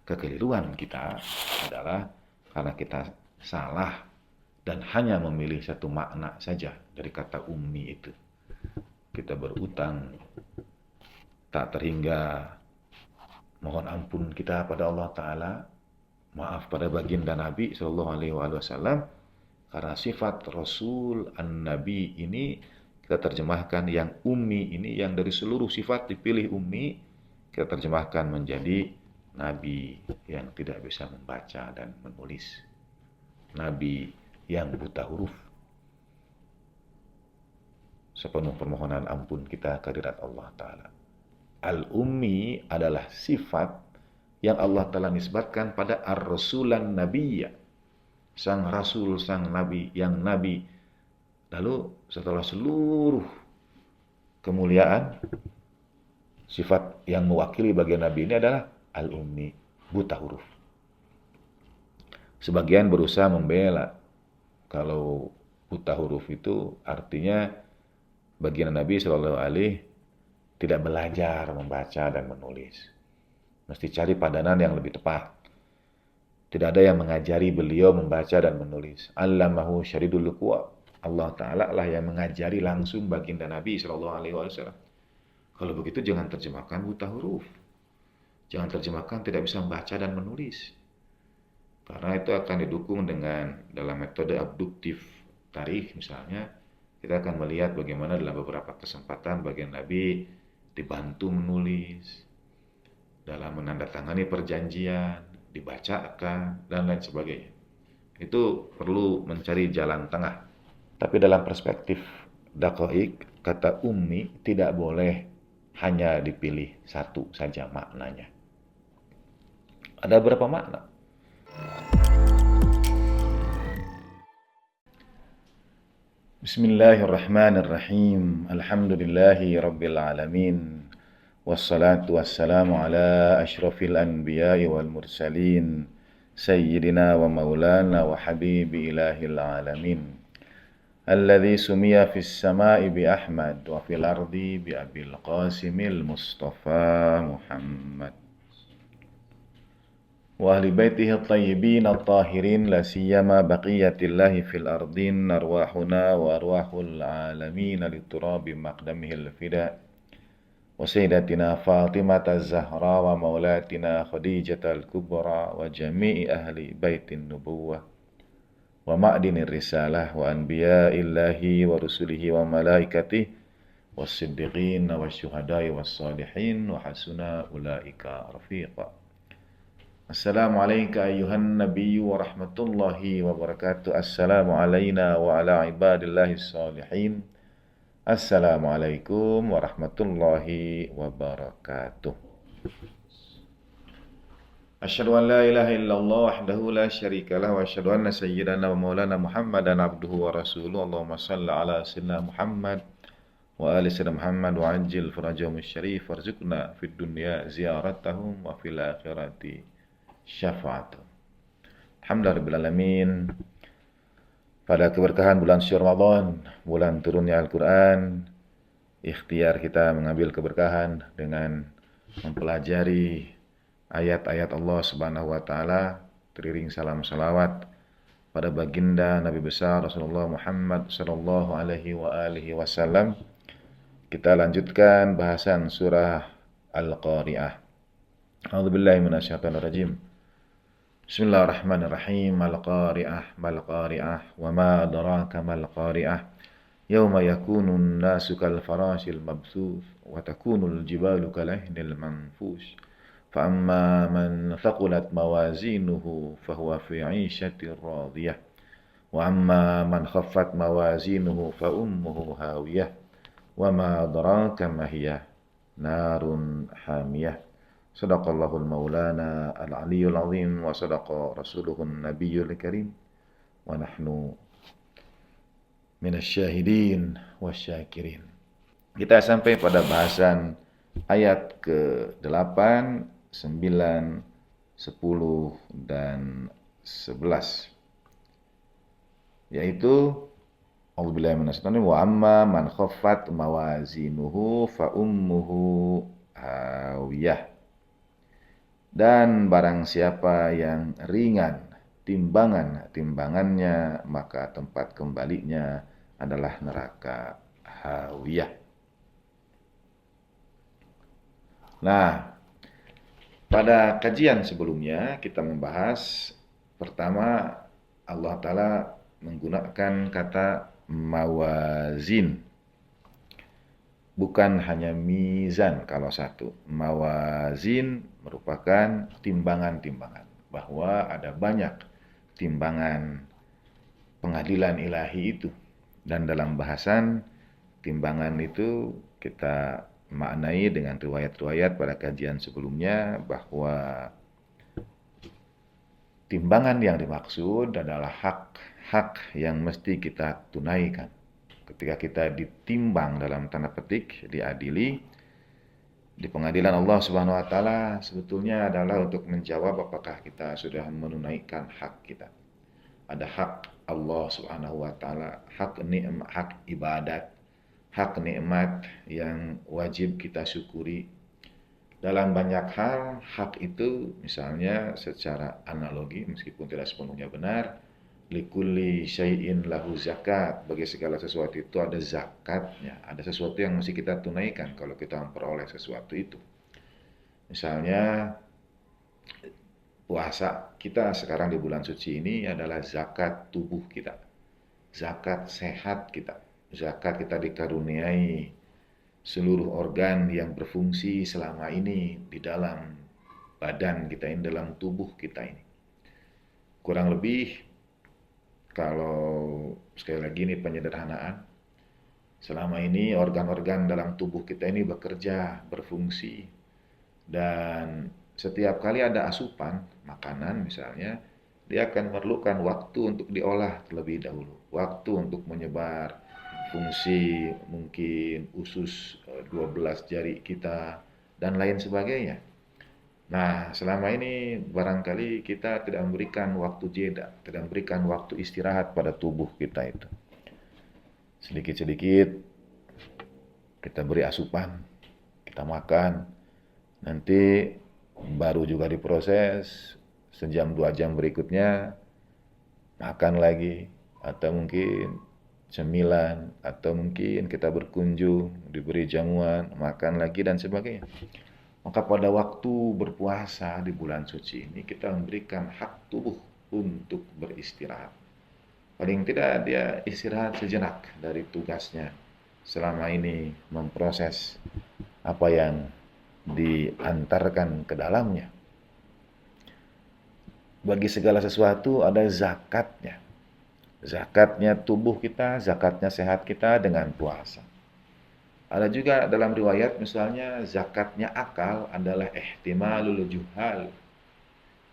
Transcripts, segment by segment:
kekeliruan kita adalah karena kita salah dan hanya memilih satu makna saja dari kata ummi itu. Kita berutang tak terhingga, mohon ampun kita pada Allah Ta'ala, maaf pada baginda Nabi Sallallahu Alaihi Wasallam, karena sifat Rasul An-Nabi ini kita terjemahkan yang ummi ini, yang dari seluruh sifat dipilih ummi, kita terjemahkan menjadi Nabi yang tidak bisa membaca dan menulis, Nabi yang buta huruf. Sepenuh permohonan ampun kita kehadirat Allah Ta'ala. Al-Ummi adalah sifat yang Allah Ta'ala nisbatkan pada Ar-Rasulan Nabiyya, sang Rasul, sang Nabi, yang Nabi. Lalu setelah seluruh kemuliaan, sifat yang mewakili bagian Nabi ini adalah Al-Ummi, buta huruf. Sebagian berusaha membela kalau buta huruf itu artinya bagian Nabi Shallallahu Alaihi tidak belajar membaca dan menulis. Mesti cari padanan yang lebih tepat. Tidak ada yang mengajari beliau membaca dan menulis. Allamahu syadidul quwa. Allah Ta'ala lah yang mengajari langsung baginda Nabi Shallallahu Alaihi Wasallam. Kalau begitu jangan terjemahkan buta huruf. Jangan terjemahkan tidak bisa membaca dan menulis. Karena itu akan didukung dengan dalam metode abduktif tarikh misalnya. Kita akan melihat bagaimana dalam beberapa kesempatan bagian Nabi dibantu menulis, dalam menandatangani perjanjian, dibacakan, dan lain sebagainya. Itu perlu mencari jalan tengah. Tapi dalam perspektif daqaik, kata ummi tidak boleh hanya dipilih satu saja maknanya. Ada berapa makna? Bismillahirrahmanirrahim. Alhamdulillahi rabbil alamin. Wassalatu wassalamu ala asyrafil anbiya'i wal mursalin. Sayyidina wa maulana wa habibi ilahil alamin. Alladhi sumiya fis sama'i bi Ahmad wa fil ardi bi Abil Qasimil Mustafa Muhammad. Wa ahli baitihi at-tayyibin at-tahirin la siyama baqiyatillahi fil ardin arwahuna wa arwahul alamin liturabi maqdamihil fida wa sayyidatina Fatimah az-Zahra wa maulatina Khadijah al-Kubra wa jami'i ahli baitin nubuwah wa ma'dinir risalah wa anbiya'illahi wa rusulihi wa malaikatihi was-siddiqin wa syuhada'i was-salihin wa hasuna ulaika rafiqa. Assalamu alayka ayyuhan nabiyyu wa rahmatullahi wa barakatuh. Assalamu alayna wa ala ibadillahi salihin. Assalamu alaikum warahmatullahi wabarakatuh. Asyhadu an la ilaha illallah wahdahu la syarika lah wa asyhadu anna sayyidana wa maulana Muhammadan abduhu wa rasuluh. Allahumma shalli ala sayyidina Muhammad wa ali sayyidina Muhammad wa ajil farajahum syarif warzuqna fid dunya ziyaratahum wa fil akhirati syafa'atuh. Alhamdulillahirabbil alamin. Pada keberkahan bulan suci Ramadan, bulan turunnya Al-Quran, ikhtiar kita mengambil keberkahan dengan mempelajari ayat-ayat Allah Subhanahu wa Ta'ala, teriring salam salawat pada baginda Nabi besar Rasulullah Muhammad sallallahu alaihi wasallam. Kita lanjutkan bahasan surah Al-Qari'ah. A'udzubillahi minasyaitonirrajim. Bismillahirrahmanirrahim. Al-Qari'ah, mal-Qari'ah, wa ma adraka mal-Qari'ah. Yawma yakunun nasu kal-farashil mabthuth, wa takunul jibalu kalahnil manfush. Fa amma man thaqulat mawazinuhu fahuwa fi 'ishatir radiyah. Wa amma man khaffat mawazinuhu fa ummuhu hawiyah. Wa ma adraka ma hiya narun hamiyah. Sadaqallahul maulana al-aliyyul azim wa sadaqa rasuluhun nabiyyul karim wa nahnu minasyahidin wasyakirin. Kita sampai pada bahasan ayat ke-8, 9, 10 dan 11, yaitu a'udzubillahi minasyaitonir rajim wa amma man khaffat mawazinuhu fa ummuhu hawiyah. Dan barang siapa yang ringan timbangannya, maka tempat kembalinya adalah neraka hawiyah. Nah, pada kajian sebelumnya kita membahas pertama Allah Ta'ala menggunakan kata mawazin. Bukan hanya mizan kalau satu. Mawazin merupakan timbangan-timbangan. Bahwa ada banyak timbangan pengadilan ilahi itu. Dan dalam bahasan timbangan itu kita maknai dengan riwayat-riwayat pada kajian sebelumnya bahwa timbangan yang dimaksud adalah hak-hak yang mesti kita tunaikan. Ketika kita ditimbang dalam tanda petik, diadili di pengadilan Allah Subhanahu wa taala sebetulnya adalah untuk menjawab apakah kita sudah menunaikan hak kita. Ada hak Allah Subhanahu wa taala, hak nikmat, hak ibadat, hak nikmat yang wajib kita syukuri. Dalam banyak hal, hak itu misalnya secara analogi meskipun tidak sepenuhnya benar, likulli syai'in lahu zakat. Bagi segala sesuatu itu ada zakatnya. Ada sesuatu yang mesti kita tunaikan kalau kita memperoleh sesuatu itu. Misalnya puasa kita sekarang di bulan suci ini adalah zakat tubuh kita. Zakat sehat kita. Zakat kita dikaruniai seluruh organ yang berfungsi selama ini di dalam badan kita ini, dalam tubuh kita ini. Kurang lebih kalau sekali lagi ini penyederhanaan, selama ini organ-organ dalam tubuh kita ini bekerja, berfungsi, dan setiap kali ada asupan makanan misalnya, dia akan memerlukan waktu untuk diolah terlebih dahulu, waktu untuk menyebar fungsi mungkin usus 12 jari kita dan lain sebagainya. Nah, selama ini barangkali kita tidak memberikan waktu jeda, tidak memberikan waktu istirahat pada tubuh kita itu. Sedikit-sedikit kita beri asupan, kita makan, nanti baru juga diproses, sejam 2 jam berikutnya makan lagi, atau mungkin cemilan, atau mungkin kita berkunjung, diberi jamuan, makan lagi dan sebagainya. Maka pada waktu berpuasa di bulan suci ini kita memberikan hak tubuh untuk beristirahat. Paling tidak dia istirahat sejenak dari tugasnya selama ini memproses apa yang diantarkan ke dalamnya. Bagi segala sesuatu ada zakatnya. Zakatnya tubuh kita, zakatnya sehat kita dengan puasa. Ada juga dalam riwayat misalnya zakatnya akal adalah ihtimalul juhal.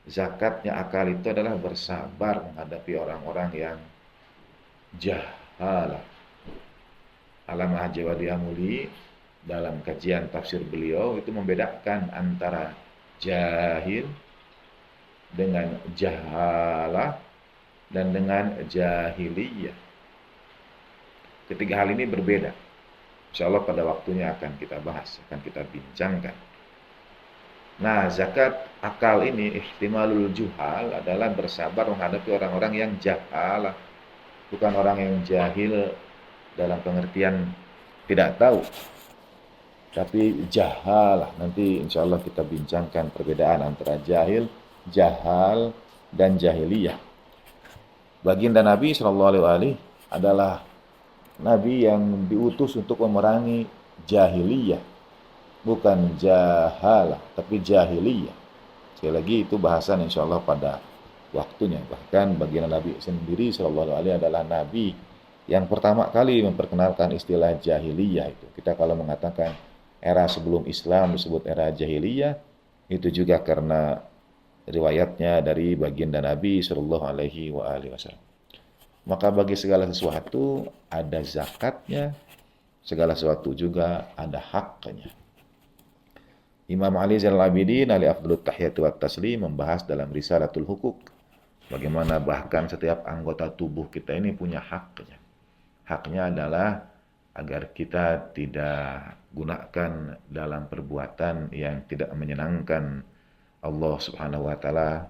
Zakatnya akal itu adalah bersabar menghadapi orang-orang yang jahal. Allamah Al-Jawadi Amuli dalam kajian tafsir beliau itu membedakan antara jahil dengan jahalah dan dengan jahiliyah. Ketiga hal ini berbeda. Insya Allah pada waktunya akan kita bahas, akan kita bincangkan. Nah, zakat akal ini, ihtimalul juhal, adalah bersabar menghadapi orang-orang yang jahalah. Bukan orang yang jahil dalam pengertian tidak tahu. Tapi jahalah. Nanti insya Allah kita bincangkan perbedaan antara jahil, jahal, dan jahiliyah. Baginda Nabi SAW adalah Nabi yang diutus untuk memerangi jahiliyah, bukan jahalah, tapi jahiliyah. Sekali lagi itu bahasan insya Allah pada waktunya. Bahkan baginda Nabi sendiri Shallallahu Alaihi adalah Nabi yang pertama kali memperkenalkan istilah jahiliyah itu. Kita kalau mengatakan era sebelum Islam disebut era jahiliyah, itu juga karena riwayatnya dari baginda Nabi Shallallahu Alaihi Wasallam. Maka bagi segala sesuatu ada zakatnya, segala sesuatu juga ada haknya. Imam Ali Zainal Abidin Ali Afdalut Tahiyatu wa Taslim membahas dalam Risalatul Hukuk bagaimana bahkan setiap anggota tubuh kita ini punya haknya. Haknya adalah agar kita tidak gunakan dalam perbuatan yang tidak menyenangkan Allah Subhanahu wa taala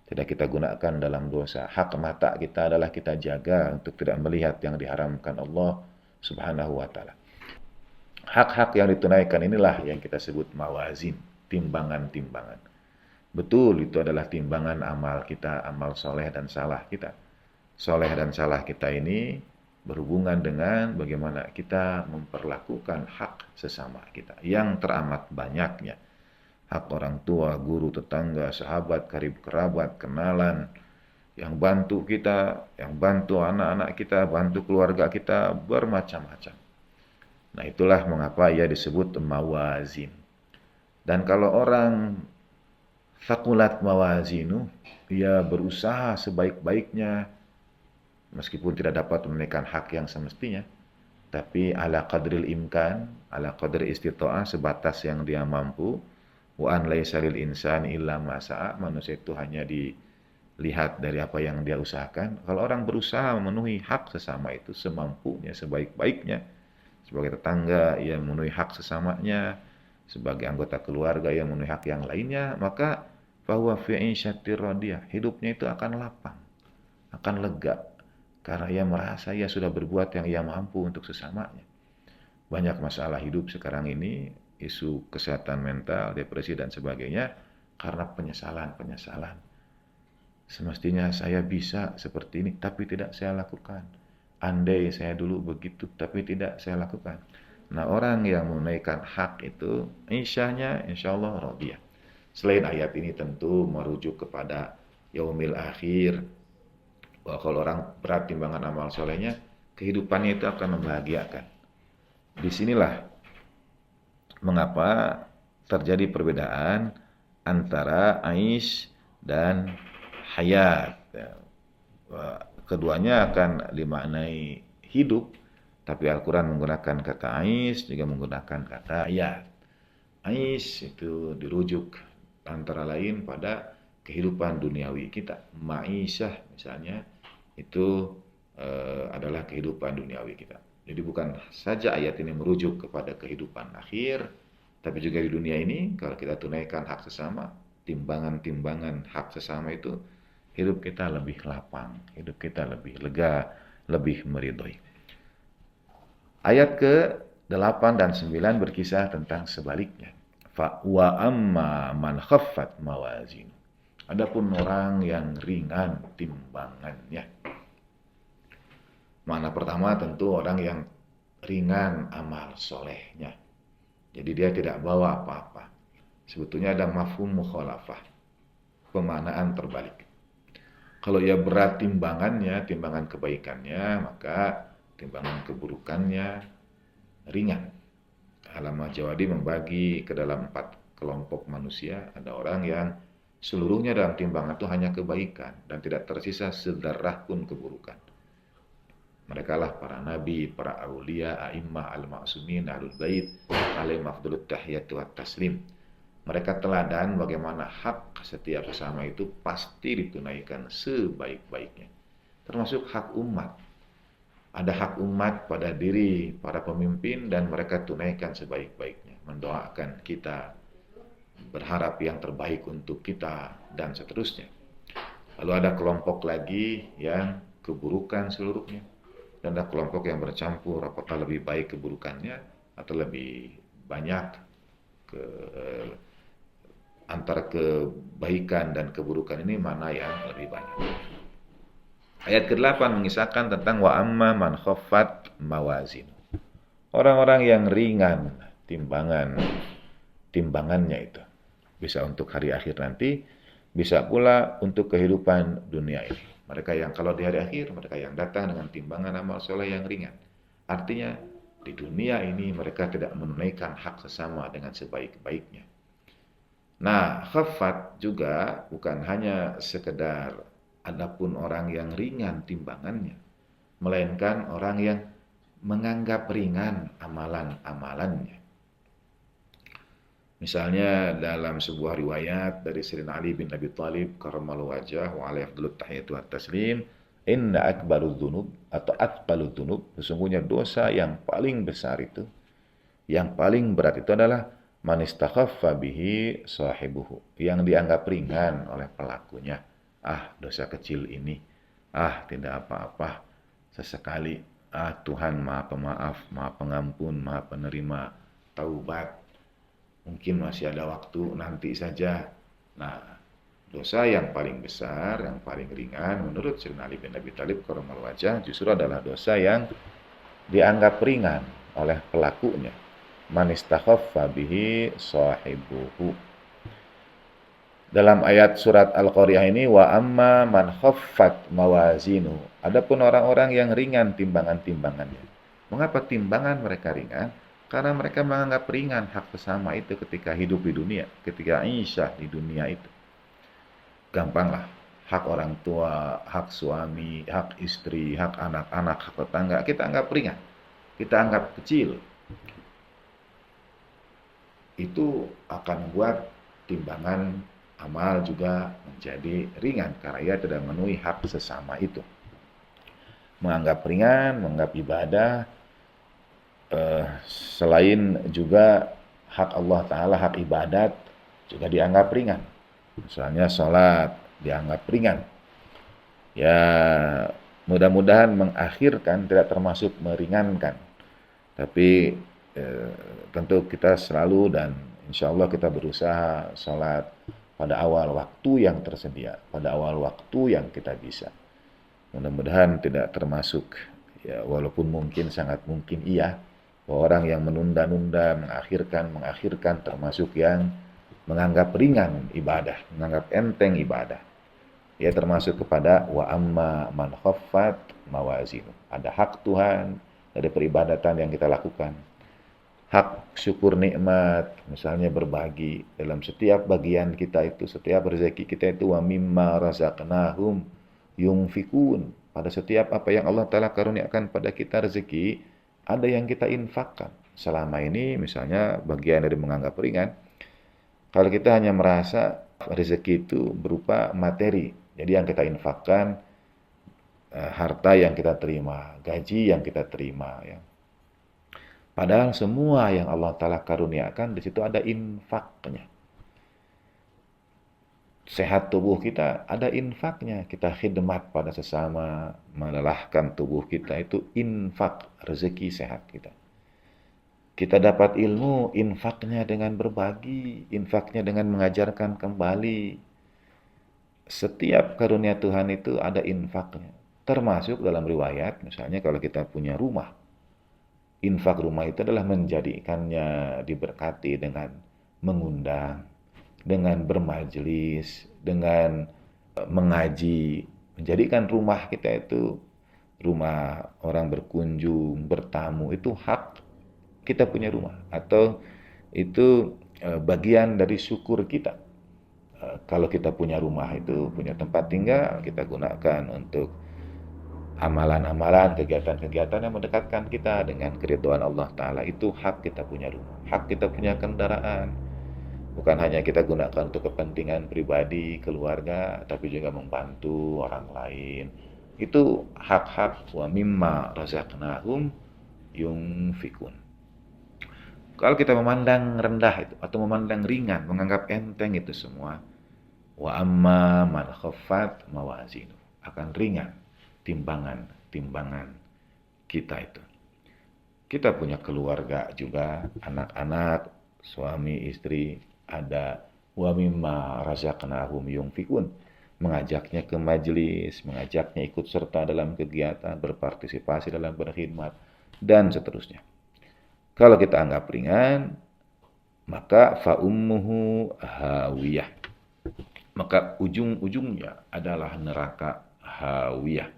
tidak kita gunakan dalam dosa. Hak mata kita adalah kita jaga untuk tidak melihat yang diharamkan Allah Subhanahu wa taala. Hak-hak yang ditunaikan inilah yang kita sebut mawazin, timbangan-timbangan. Betul, itu adalah timbangan amal kita, amal soleh dan salah kita. Soleh dan salah kita ini berhubungan dengan bagaimana kita memperlakukan hak sesama kita yang teramat banyaknya. Hak orang tua, guru, tetangga, sahabat, karib kerabat, kenalan, yang bantu kita, yang bantu anak-anak kita, bantu keluarga kita, bermacam-macam. Nah, itulah mengapa ia disebut mawazin. Dan kalau orang fakulat mawazinu, ia berusaha sebaik-baiknya, meskipun tidak dapat menunaikan hak yang semestinya, tapi ala qadril imkan, ala qadri istita'ah, sebatas yang dia mampu. Wa an laisa lil insani illa ma sa'a, manusia itu hanya dilihat dari apa yang dia usahakan. Kalau orang berusaha memenuhi hak sesama itu semampunya, sebaik-baiknya, sebagai tetangga ia memenuhi hak sesamanya, sebagai anggota keluarga ia memenuhi hak yang lainnya, maka bahwa fi 'isyatir radiyah, hidupnya itu akan lapang, akan lega, karena ia merasa ia sudah berbuat yang ia mampu untuk sesamanya. Banyak masalah hidup sekarang ini, isu kesehatan mental, depresi dan sebagainya, karena penyesalan-penyesalan. Semestinya saya bisa seperti ini, tapi tidak saya lakukan. Andai saya dulu begitu, tapi tidak saya lakukan. Nah, orang yang menunaikan hak itu, insya Allah radiyah. Selain ayat ini tentu merujuk kepada yaumil akhir, bahwa kalau orang berat timbangan amal solehnya, kehidupannya itu akan membahagiakan. Disinilah mengapa terjadi perbedaan antara aish dan hayat. Keduanya akan dimaknai hidup, tapi Al-Quran menggunakan kata aish, juga menggunakan kata hayat. Aish itu dirujuk antara lain pada kehidupan duniawi kita. Ma'isyah misalnya itu adalah kehidupan duniawi kita. Jadi bukan saja ayat ini merujuk kepada kehidupan akhir, tapi juga di dunia ini kalau kita tunaikan hak sesama, timbangan-timbangan hak sesama itu, hidup kita lebih lapang, hidup kita lebih lega, lebih meridhoi. Ayat ke-8 dan 9 berkisah tentang sebaliknya. Fa wa amma man khaffat mawazin. Adapun orang yang ringan timbangannya. Mana pertama tentu orang yang ringan amal solehnya. Jadi dia tidak bawa apa-apa. Sebetulnya ada mafhum mukhalafah, pemaknaan terbalik. Kalau ia berat timbangannya, timbangan kebaikannya, maka timbangan keburukannya ringan. Ulama Jawadi membagi ke dalam 4 kelompok manusia. Ada orang yang seluruhnya dalam timbangan itu hanya kebaikan dan tidak tersisa sedarah pun keburukan. Mereka lah para nabi, para aulia, a'immah, al-ma'sumin, ahlul bait, alaihim afdalut tahiyatu wat taslim. Mereka teladan bagaimana hak setiap sesama itu pasti ditunaikan sebaik-baiknya. Termasuk hak umat. Ada hak umat pada diri para pemimpin dan mereka tunaikan sebaik-baiknya. Mendoakan kita, berharap yang terbaik untuk kita, dan seterusnya. Lalu ada kelompok lagi yang keburukan seluruhnya. Dan ada kelompok yang bercampur, apakah lebih baik keburukannya atau lebih banyak antara kebaikan dan keburukan ini mana yang lebih banyak. Ayat ke-8 mengisahkan tentang wa amma man khaffat mawazin. Orang-orang yang ringan timbangannya itu. Bisa untuk hari akhir nanti, bisa pula untuk kehidupan dunia ini. Mereka yang kalau di hari akhir, mereka yang datang dengan timbangan amal soleh yang ringan. Artinya di dunia ini mereka tidak menunaikan hak sesama dengan sebaik-baiknya. Nah, khaffat juga bukan hanya sekedar adapun orang yang ringan timbangannya, melainkan orang yang menganggap ringan amalan-amalannya. Misalnya dalam sebuah riwayat dari Sayyidina Ali bin Abi Thalib karramallahu wajhahu wa alaihi afdalut tahiyatu wat taslim, inna akbarudz dzunub atau atqaludz dzunub, sesungguhnya dosa yang paling besar itu, yang paling berat itu adalah man istakhaffa bihi sahibuhu, yang dianggap ringan oleh pelakunya. Ah, dosa kecil ini, ah tidak apa-apa, sesekali, ah Tuhan Maha Pemaaf, Maha Pengampun, Maha Penerima taubat, mungkin masih ada waktu, nanti saja. Nah, dosa yang paling besar, yang paling ringan menurut Sayyidina Ali bin Abi Thalib karramallahu wajhah justru adalah dosa yang dianggap ringan oleh pelakunya. Man istakhaffa bihi sahibuhu. Dalam ayat surat Al-Qariyah ini, wa amma man khaffat mawazinu. Adapun orang-orang yang ringan timbangan-timbangannya. Mengapa timbangan mereka ringan? Karena mereka menganggap ringan hak sesama itu ketika hidup di dunia, ketika Aisyah di dunia itu. Gampanglah, hak orang tua, hak suami, hak istri, hak anak-anak, hak tetangga, kita anggap ringan. Kita anggap kecil. Itu akan membuat timbangan amal juga menjadi ringan karena ia tidak memenuhi hak sesama itu. Menganggap ringan, menganggap ibadah, selain juga hak Allah Ta'ala, hak ibadat juga dianggap ringan. Misalnya sholat dianggap ringan. Ya, mudah-mudahan mengakhirkan, tidak termasuk meringankan. Tapi tentu kita selalu dan insya Allah kita berusaha sholat pada awal waktu yang tersedia, pada awal waktu yang kita bisa. Mudah-mudahan tidak termasuk, ya walaupun mungkin sangat mungkin iya, orang yang menunda-nunda, mengakhirkan termasuk yang menganggap ringan ibadah, menganggap enteng ibadah. Ya termasuk kepada wa amma man khaffat mawazinu. Ada hak Tuhan dari peribadatan yang kita lakukan. Hak syukur nikmat, misalnya berbagi dalam setiap bagian kita itu, setiap rezeki kita itu wa mimma razaqnahum yunfikun. Pada setiap apa yang Allah Ta'ala karuniakan pada kita rezeki, ada yang kita infakkan. Selama ini misalnya bagian dari menganggap ringan, kalau kita hanya merasa rezeki itu berupa materi, jadi yang kita infakkan harta yang kita terima, gaji yang kita terima, ya. Padahal semua yang Allah Ta'ala karuniakan, di situ ada infaknya. Sehat tubuh kita, ada infaknya. Kita khidmat pada sesama, melelahkan tubuh kita, itu infak, rezeki sehat kita. Kita dapat ilmu, infaknya dengan berbagi, infaknya dengan mengajarkan kembali. Setiap karunia Tuhan itu ada infaknya. Termasuk dalam riwayat, misalnya kalau kita punya rumah, infak rumah itu adalah menjadikannya diberkati dengan mengundang, dengan bermajelis, dengan mengaji, menjadikan rumah kita itu rumah orang berkunjung, bertamu, itu hak kita punya rumah, atau itu bagian dari syukur kita. Kalau kita punya rumah itu, punya tempat tinggal, kita gunakan untuk amalan-amalan, kegiatan-kegiatan yang mendekatkan kita dengan keridhaan Allah Ta'ala. Itu hak kita punya rumah, hak kita punya kendaraan. Bukan hanya kita gunakan untuk kepentingan pribadi, keluarga, tapi juga membantu orang lain. Itu hak-hak wa mimma razaqnahum yunfikun. Kalau kita memandang rendah itu, atau memandang ringan, menganggap enteng itu semua, wa amma man khaffat mawazinu, akan ringan timbangan kita itu. Kita punya keluarga juga, anak-anak, suami, istri, ada wa mimma razaqnahum yunfikun, mengajaknya ke majelis, mengajaknya ikut serta dalam kegiatan, berpartisipasi dalam berkhidmat, dan seterusnya. Kalau kita anggap ringan, maka fa ummuhu hawiyah. Maka ujung-ujungnya adalah neraka hawiyah.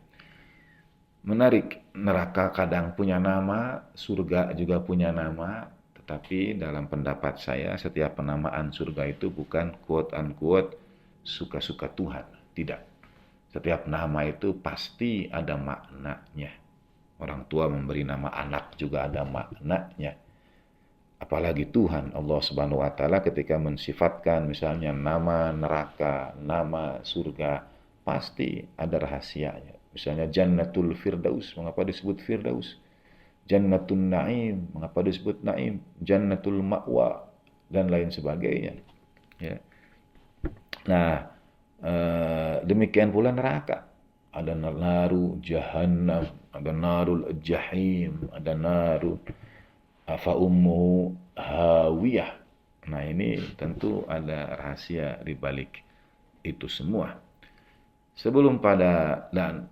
Menarik, neraka kadang punya nama, surga juga punya nama, tetapi dalam pendapat saya setiap penamaan surga itu bukan quote-unquote suka-suka Tuhan, tidak. Setiap nama itu pasti ada maknanya. Orang tua memberi nama anak juga ada maknanya. Apalagi Tuhan Allah Subhanahu wa Ta'ala ketika mensifatkan misalnya nama neraka, nama surga, pasti ada rahasianya. Misalnya Jannatul Firdaus, mengapa disebut Firdaus? Jannatul Naim, mengapa disebut Naim? Jannatul Ma'wa, dan lain sebagainya. Ya. Nah, demikian pula neraka. Ada naru jahannam, ada narul jahim, ada naru fa ummuhu hawiyah. Nah, ini tentu ada rahasia di balik itu semua. Sebelum pada dan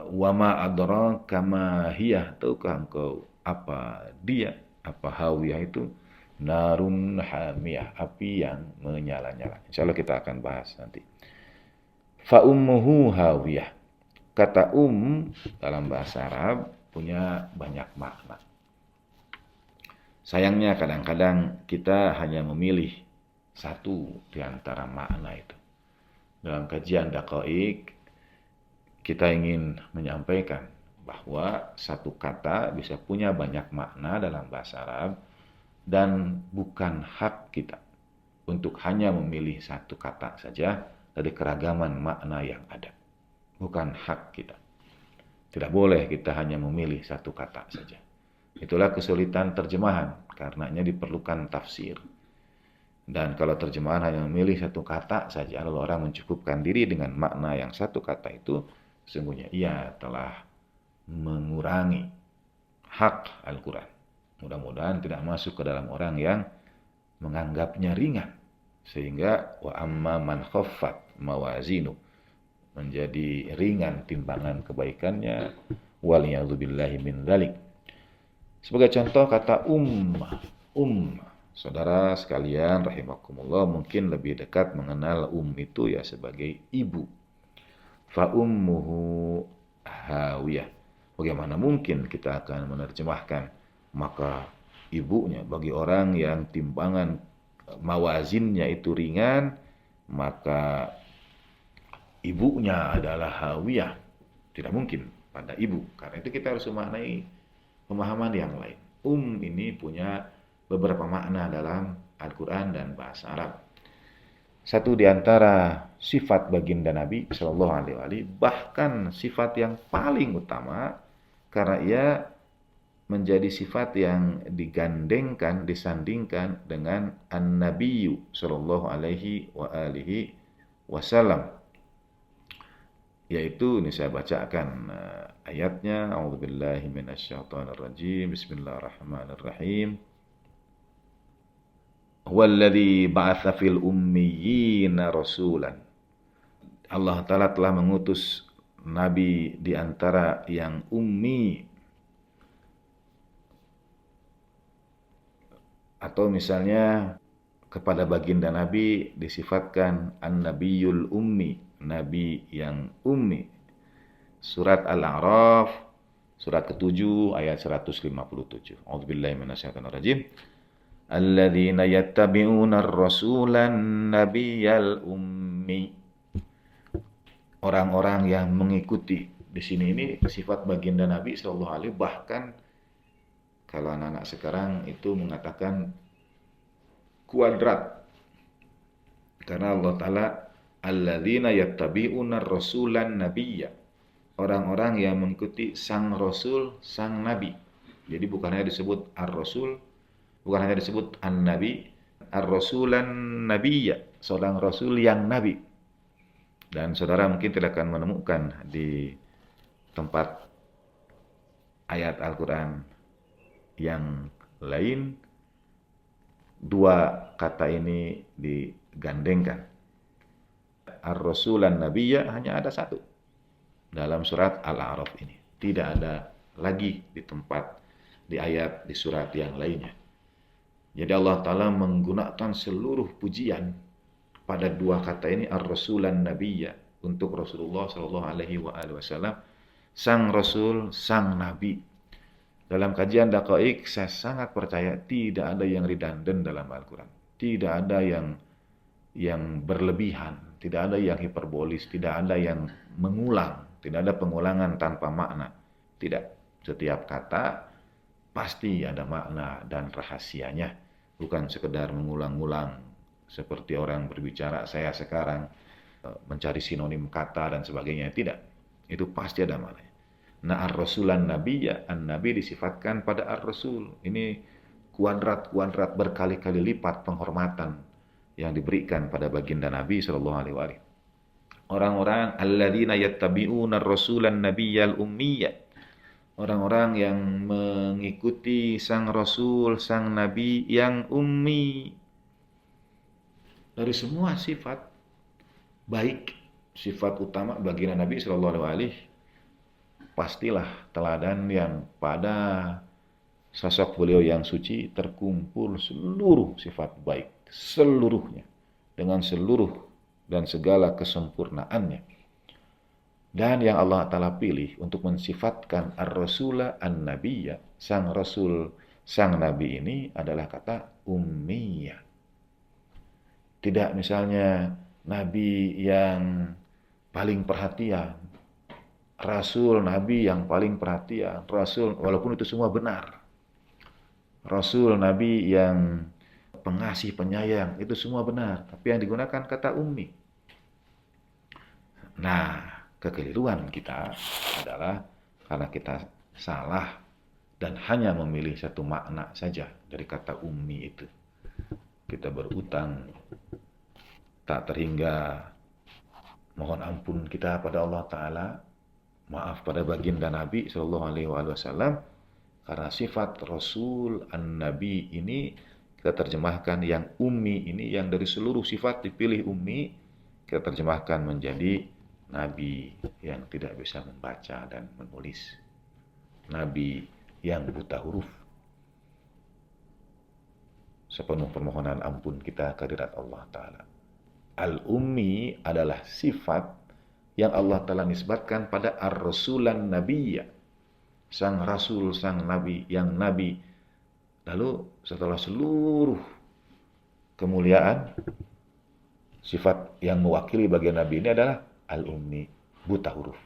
wama adraka ma hiya, tahukah engkau apa dia? Apa hawiyah itu? Narun hamiyah, api yang menyala-nyala. Insyaallah kita akan bahas nanti. Fa ummuhu hawiyah. Kata dalam bahasa Arab punya banyak makna. Sayangnya kadang-kadang kita hanya memilih satu di antara makna itu. Dalam kajian daqaik, kita ingin menyampaikan bahwa satu kata bisa punya banyak makna dalam bahasa Arab dan bukan hak kita untuk hanya memilih satu kata saja dari keragaman makna yang ada. Bukan hak kita. Tidak boleh kita hanya memilih satu kata saja. Itulah kesulitan terjemahan, karenanya diperlukan tafsir. Dan kalau terjemahan hanya memilih satu kata saja, lalu orang mencukupkan diri dengan makna yang satu kata itu, sesungguhnya ia telah mengurangi hak Al-Quran. Mudah-mudahan tidak masuk ke dalam orang yang menganggapnya ringan. Sehingga wa amma man khaffat mawazinu, menjadi ringan timbangan kebaikannya, waliyadzubillahi min dzalik. Sebagai contoh kata saudara sekalian rahimakumullah mungkin lebih dekat mengenal itu ya sebagai ibu. Fa ummuhu hawiyah. Bagaimana mungkin kita akan menerjemahkan maka ibunya bagi orang yang timbangan mawazinnya itu ringan, maka ibunya adalah hawiyah. Tidak mungkin pada ibu. Karena itu kita harus memaknai pemahaman yang lain. Ini punya beberapa makna dalam Al-Quran dan bahasa Arab. Satu di antara sifat baginda Nabi Shallallahu Alaihi Wasallam, bahkan sifat yang paling utama, karena ia menjadi sifat yang digandengkan, disandingkan dengan An-Nabiyyu Shallallahu Alaihi Wasallam. Yaitu, ini saya bacakan ayatnya. A'udzubillahi minasyaitonirrajim. Bismillahirrahmanirrahim. Huwallazi ba'atsa fil ummiyina rasulan. Allah Ta'ala telah mengutus nabi di antara yang ummi. Atau misalnya kepada baginda Nabi disifatkan an-nabiyul ummi, nabi yang ummi. Surat Al-A'raf, surat ke-7 ayat 157. A'udzubillahi minasyaitonirrajim. Alladzina yattabi'una ar-rasulan nabiyyal ummi. Orang-orang yang mengikuti. Di sini ini sifat baginda Nabi sallallahu alaihi, bahkan kalau anak-anak sekarang itu mengatakan kuadrat. Karena Allah Ta'ala alladzina yattabi'una ar-rasulan nabiyya. Orang-orang yang mengikuti sang rasul, sang nabi. Jadi bukan hanya disebut ar-rasul, bukan hanya disebut an-nabi, ar-rasulan nabiyya, seorang rasul yang nabi. Dan saudara mungkin tidak akan menemukan di tempat ayat Al-Quran yang lain dua kata ini digandengkan. Ar-rasulan nabiyya hanya ada satu dalam surat Al-A'raf ini. Tidak ada lagi di tempat, di ayat, di surat yang lainnya. Jadi Allah Ta'ala menggunakan seluruh pujian pada dua kata ini, ar-rasulan nabiyya, untuk Rasulullah Shallallahu Alaihi Wasallam, sang Rasul, sang Nabi. Dalam kajian daqaik, saya sangat percaya tidak ada yang redundant dalam Al-Quran. Tidak ada yang berlebihan, tidak ada yang hiperbolis, tidak ada yang mengulang, tidak ada pengulangan tanpa makna. Tidak, setiap kata pasti ada makna dan rahasianya. Bukan sekedar mengulang-ulang seperti orang berbicara saya sekarang mencari sinonim kata dan sebagainya. Tidak, itu pasti ada maknanya. Nah, ar-rasulan nabiyya, an-nabi disifatkan pada ar-rasul. Ini kuadrat-kuadrat berkali-kali lipat penghormatan yang diberikan pada baginda Nabi Shallallahu Alaihi Wasallam. Orang-orang alladzina yattabi'una ar-rasulan nabiyyal ummiyya. Orang-orang yang mengikuti sang Rasul, sang Nabi yang ummi. Dari semua sifat baik, sifat utama baginda Nabi Shallallahu Alaihi Wasallam, pastilah teladan yang pada sosok beliau yang suci terkumpul seluruh sifat baik, seluruhnya, dengan seluruh dan segala kesempurnaannya. Dan yang Allah Ta'ala pilih untuk mensifatkan ar-rasula an-nabiyya, sang Rasul, sang Nabi ini adalah kata ummiyah. Tidak misalnya Nabi yang paling perhatian, Rasul Nabi yang paling perhatian, Rasul, walaupun itu semua benar. Rasul Nabi yang pengasih, penyayang, itu semua benar. Tapi yang digunakan kata ummi. Nah, kekeliruan kita adalah karena kita salah dan hanya memilih satu makna saja dari kata ummi itu. Kita berutang tak terhingga, mohon ampun kita pada Allah Ta'ala, maaf pada baginda Nabi Shallallahu Alaihi Wasallam, karena sifat Rasul an-Nabi ini kita terjemahkan yang ummi ini, yang dari seluruh sifat dipilih ummi, kita terjemahkan menjadi Nabi yang tidak bisa membaca dan menulis, Nabi yang buta huruf. Sepenuh permohonan ampun kita kehadirat Allah Ta'ala. Al-ummi adalah sifat yang Allah Ta'ala nisbatkan pada ar-rasulan nabiyya, sang Rasul, sang Nabi, yang Nabi. Lalu setelah seluruh kemuliaan, sifat yang mewakili bagian Nabi ini adalah al-ummi, buta huruf.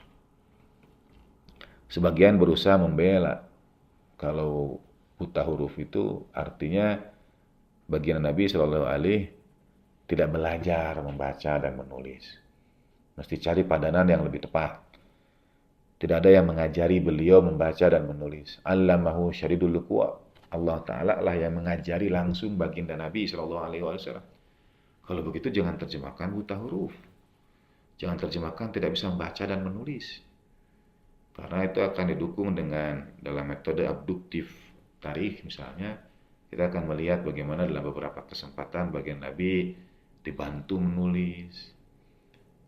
Sebagian berusaha membela kalau buta huruf itu artinya bagian Nabi Shallallahu Alaihi tidak belajar membaca dan menulis. Mesti cari padanan yang lebih tepat. Tidak ada yang mengajari beliau membaca dan menulis. Allamahu syadidul quwa. Allah Ta'ala lah yang mengajari langsung baginda Nabi Shallallahu Alaihi Wasallam. Kalau begitu jangan terjemahkan buta huruf. Jangan terjemahkan tidak bisa membaca dan menulis. Karena itu akan didukung dengan dalam metode abduktif tarikh misalnya. Kita akan melihat bagaimana dalam beberapa kesempatan bagian Nabi dibantu menulis,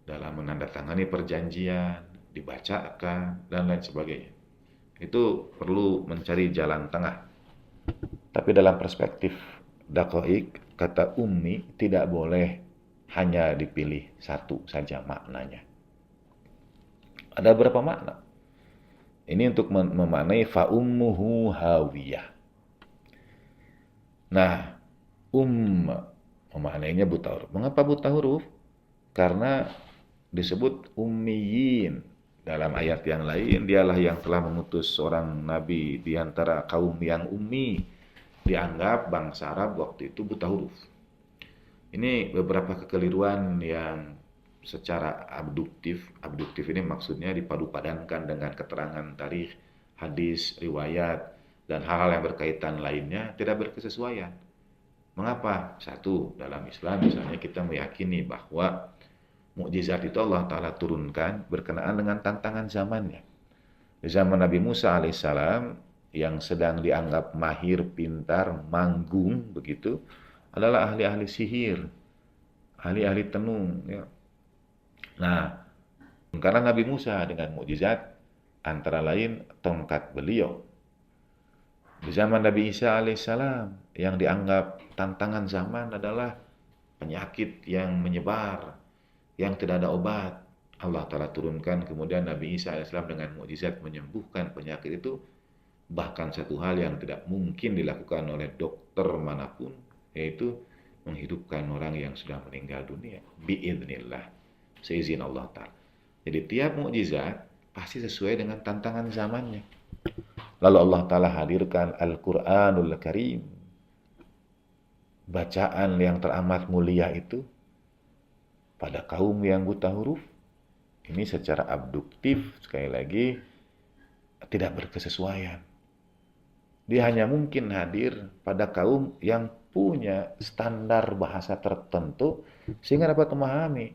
dalam menandatangani perjanjian, dibacakan, dan lain sebagainya. Itu perlu mencari jalan tengah. Tapi dalam perspektif daqaik, kata ummi tidak boleh hanya dipilih satu saja maknanya. Ada berapa makna? Ini untuk memaknai fa'ummuhu hawiyah. Nah, memaknainya buta huruf. Mengapa buta huruf? Karena disebut ummiyin. Dalam ayat yang lain, dialah yang telah mengutus seorang nabi di antara kaum yang ummi. Dianggap bangsa Arab waktu itu buta huruf. Ini beberapa kekeliruan yang secara abduktif ini maksudnya dipadu-padankan dengan keterangan tarikh, hadis, riwayat, dan hal-hal yang berkaitan lainnya tidak berkesesuaian. Mengapa? Satu, dalam Islam misalnya kita meyakini bahwa mukjizat itu Allah Ta'ala turunkan berkenaan dengan tantangan zamannya. Di zaman Nabi Musa alaihissalam yang sedang dianggap mahir, pintar, manggung begitu, adalah ahli-ahli sihir, ahli-ahli tenung. Ya. Nah, karena Nabi Musa dengan mukjizat antara lain tongkat beliau. Di zaman Nabi Isa alaihissalam yang dianggap tantangan zaman adalah penyakit yang menyebar, yang tidak ada obat. Allah Ta'ala turunkan kemudian Nabi Isa alaihissalam dengan mukjizat menyembuhkan penyakit itu. Bahkan satu hal yang tidak mungkin dilakukan oleh dokter manapun, yaitu menghidupkan orang yang sudah meninggal dunia. Bi'idznillah, seizin Allah Ta'ala. Jadi tiap mukjizat pasti sesuai dengan tantangan zamannya. Lalu Allah Ta'ala hadirkan Al-Quranul Karim, bacaan yang teramat mulia itu pada kaum yang buta huruf. Ini secara abduktif, sekali lagi, tidak berkesesuaian. Dia hanya mungkin hadir pada kaum yang punya standar bahasa tertentu sehingga dapat memahami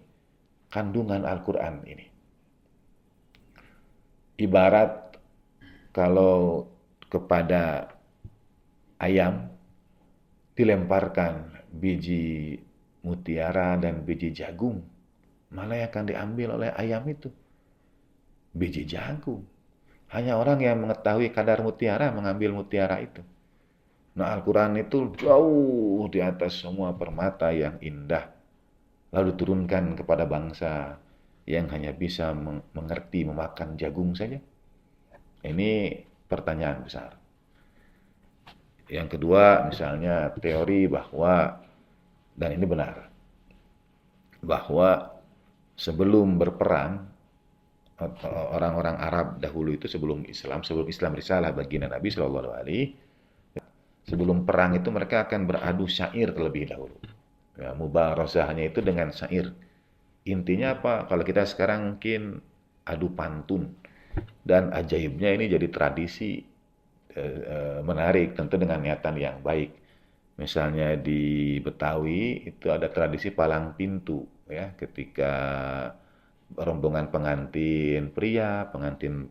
kandungan Al-Quran ini. Ibarat kalau kepada ayam dilemparkan biji mutiara dan biji jagung, mana yang akan diambil oleh ayam itu? Biji jagung. Hanya orang yang mengetahui kadar mutiara mengambil mutiara itu. Nah, Al-Quran itu jauh di atas semua permata yang indah. Lalu turunkan kepada bangsa yang hanya bisa mengerti memakan jagung saja. Ini pertanyaan besar. Yang kedua, misalnya teori bahwa, dan ini benar, bahwa sebelum berperang, orang-orang Arab dahulu itu sebelum Islam risalah baginda Nabi Shallallahu Alaihi, sebelum perang itu mereka akan beradu syair terlebih dahulu. Ya, mubarozahnya itu dengan syair. Intinya apa? Kalau kita sekarang mungkin adu pantun. Dan ajaibnya ini jadi tradisi menarik, tentu dengan niatan yang baik. Misalnya di Betawi itu ada tradisi palang pintu, ya, ketika rombongan pengantin pria, pengantin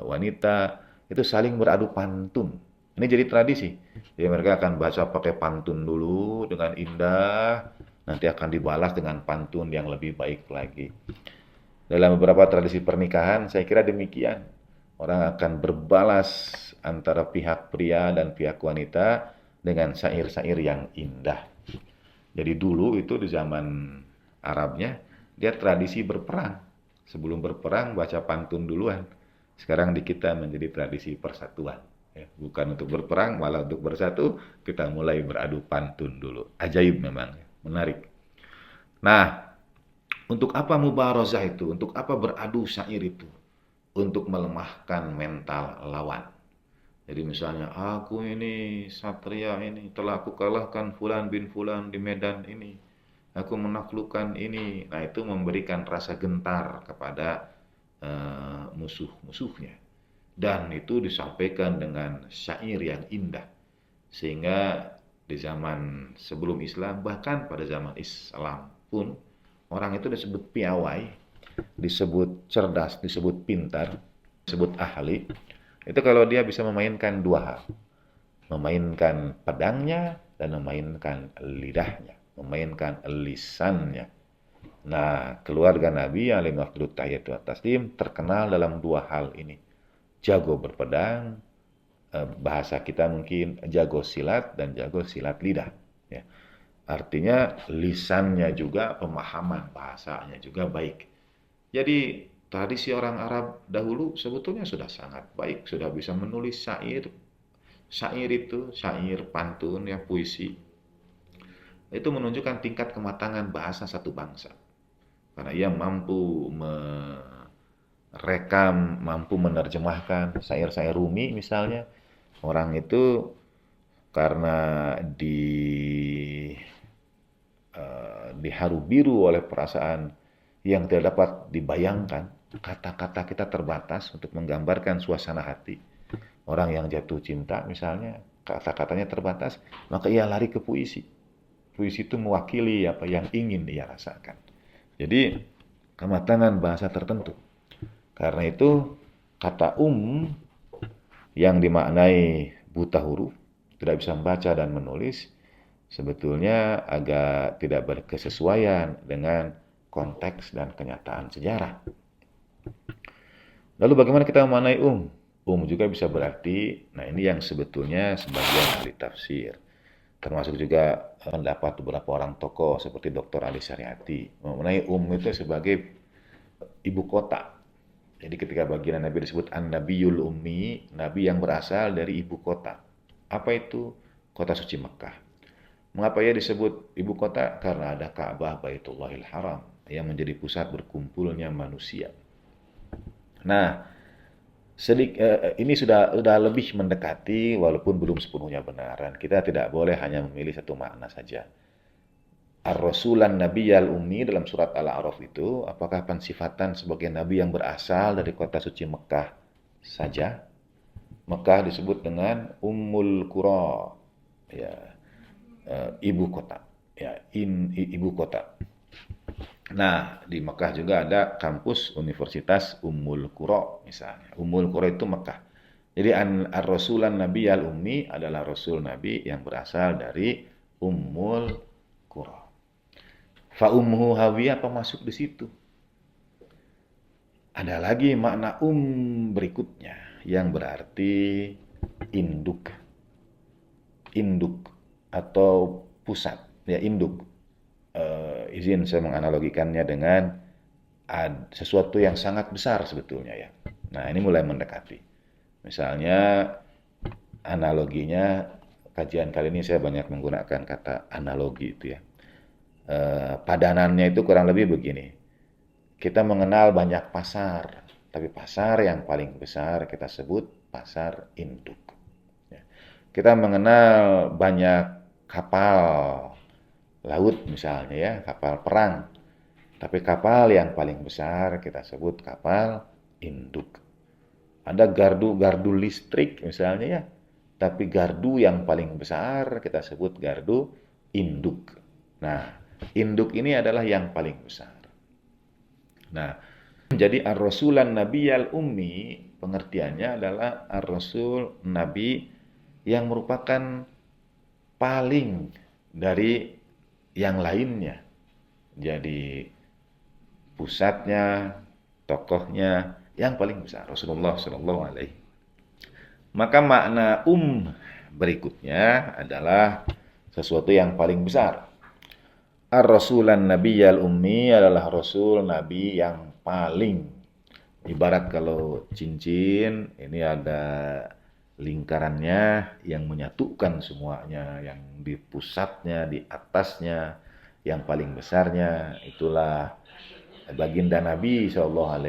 wanita itu saling beradu pantun. Ini jadi tradisi. Jadi mereka akan baca pakai pantun dulu dengan indah, nanti akan dibalas dengan pantun yang lebih baik lagi. Dalam beberapa tradisi pernikahan, saya kira demikian. Orang akan berbalas antara pihak pria dan pihak wanita dengan syair-syair yang indah. Jadi dulu itu di zaman Arabnya, dia tradisi berperang. Sebelum berperang, baca pantun duluan. Sekarang di kita menjadi tradisi persatuan. Ya, bukan untuk berperang, malah untuk bersatu, kita mulai beradu pantun dulu. Ajaib memang, menarik. Nah, untuk apa mubarozah itu? Untuk apa beradu syair itu? Untuk melemahkan mental lawan. Jadi misalnya, aku ini satria ini, telah aku kalahkan Fulan bin Fulan di medan ini. Aku menaklukkan ini. Nah, itu memberikan rasa gentar kepada musuh-musuhnya. Dan itu disampaikan dengan syair yang indah. Sehingga di zaman sebelum Islam, bahkan pada zaman Islam pun, orang itu disebut piawai, disebut cerdas, disebut pintar, disebut ahli. Itu kalau dia bisa memainkan dua hal. Memainkan pedangnya dan memainkan lidahnya. Memainkan lisannya. Nah, keluarga Nabi alaihi taslim terkenal dalam dua hal ini. Jago berpedang, bahasa kita mungkin jago silat dan jago silat lidah. Ya. Artinya lisannya juga, pemahaman bahasanya juga baik. Jadi tradisi orang Arab dahulu sebetulnya sudah sangat baik, sudah bisa menulis syair. Syair itu, syair pantun, ya, puisi. Itu menunjukkan tingkat kematangan bahasa satu bangsa. Karena ia mampu merekam, mampu menerjemahkan syair-syair Rumi misalnya. Orang itu karena diharu biru oleh perasaan yang tidak dapat dibayangkan, kata-kata kita terbatas untuk menggambarkan suasana hati. Orang yang jatuh cinta misalnya, kata-katanya terbatas, maka ia lari ke puisi. Puisi itu mewakili apa yang ingin ia rasakan. Jadi, kematangan bahasa tertentu. Karena itu, kata yang dimaknai buta huruf, tidak bisa membaca dan menulis, sebetulnya agak tidak berkesesuaian dengan konteks dan kenyataan sejarah. Lalu bagaimana kita memaknai juga bisa berarti, nah ini yang sebetulnya sebagian ahli tafsir. Termasuk juga pendapat beberapa orang tokoh seperti Dr. Ali Syariati mengenai itu sebagai ibu kota. Jadi ketika baginda Nabi disebut An-Nabiyul Ummi, Nabi yang berasal dari ibu kota. Apa itu? Kota suci Mekah. Mengapa ia disebut ibu kota? Karena ada Ka'bah Baitullahil Haram yang menjadi pusat berkumpulnya manusia. Nah, ini sudah lebih mendekati walaupun belum sepenuhnya benaran. Kita tidak boleh hanya memilih satu makna saja. Ar-Rasulan Nabiyal Ummi dalam surat Al-A'raf itu, apakah pensifatan sebagai nabi yang berasal dari kota suci Mekah saja? Mekah disebut dengan Ummul Qura, ya, ibu kota, ya, ibu kota. Nah, di Mekah juga ada kampus Universitas Ummul Qura misalnya. Ummul Qura itu Mekah. Jadi Ar-Rasulan Nabi Al-Ummi adalah Rasul Nabi yang berasal dari Ummul Qura. Fa ummuhu hawiyah apa masuk di situ? Ada lagi makna berikutnya yang berarti induk. Induk atau pusat, ya, induk. Izin saya menganalogikannya dengan sesuatu yang sangat besar sebetulnya, ya. Nah, ini mulai mendekati. Misalnya analoginya, kajian kali ini saya banyak menggunakan kata analogi itu, ya. Padanannya itu kurang lebih begini. Kita mengenal banyak pasar, tapi pasar yang paling besar kita sebut pasar induk. Ya. Kita mengenal banyak kapal laut misalnya, ya, kapal perang. Tapi kapal yang paling besar kita sebut kapal induk. Ada gardu-gardu listrik misalnya, ya. Tapi gardu yang paling besar kita sebut gardu induk. Nah, induk ini adalah yang paling besar. Nah, jadi ar-rasulan nabiyal ummi pengertiannya adalah ar-rasul nabi yang merupakan paling dari yang lainnya. Jadi pusatnya, tokohnya yang paling besar Rasulullah Shallallahu Alaihi. Maka makna berikutnya adalah sesuatu yang paling besar. Ar-Rasulan Nabiyal Ummi adalah Rasul Nabi yang paling. Ibarat kalau cincin, ini ada lingkarannya yang menyatukan semuanya, yang di pusatnya, di atasnya, yang paling besarnya, itulah baginda Nabi SAW.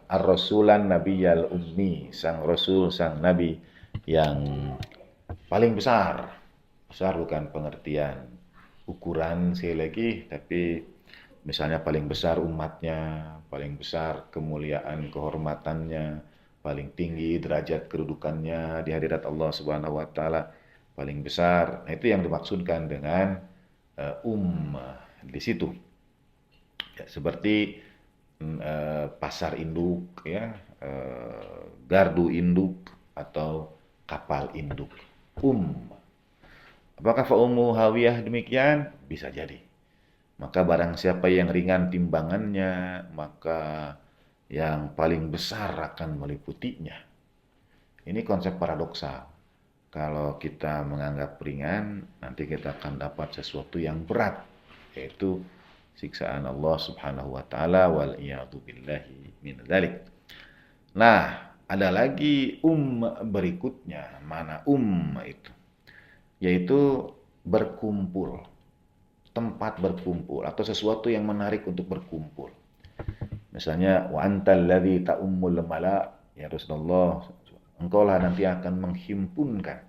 Ar-Rasulan Nabiyal Ummi, sang Rasul, sang Nabi yang paling besar. Besar bukan pengertian ukuran sekali lagi, tapi misalnya paling besar umatnya, paling besar kemuliaan kehormatannya, paling tinggi derajat kedudukannya di hadirat Allah Subhanahu wa taala, paling besar. Nah, itu yang dimaksudkan dengan di situ. Ya, seperti pasar induk, ya, gardu induk atau kapal induk. Apakah fa'umu hawiyah demikian? Bisa jadi. Maka barang siapa yang ringan timbangannya, maka yang paling besar akan meliputinya. Ini konsep paradoksal. Kalau kita menganggap ringan, nanti kita akan dapat sesuatu yang berat, yaitu siksaan Allah Subhanahu wa taala, wal iyadu billahi min dzalik. Nah, ada lagi berikutnya. Mana itu? Yaitu berkumpul, tempat berkumpul atau sesuatu yang menarik untuk berkumpul. Misalnya wa antal ladzi ta'ummul mala, ya Rasulullah, engkaulah nanti akan menghimpunkan.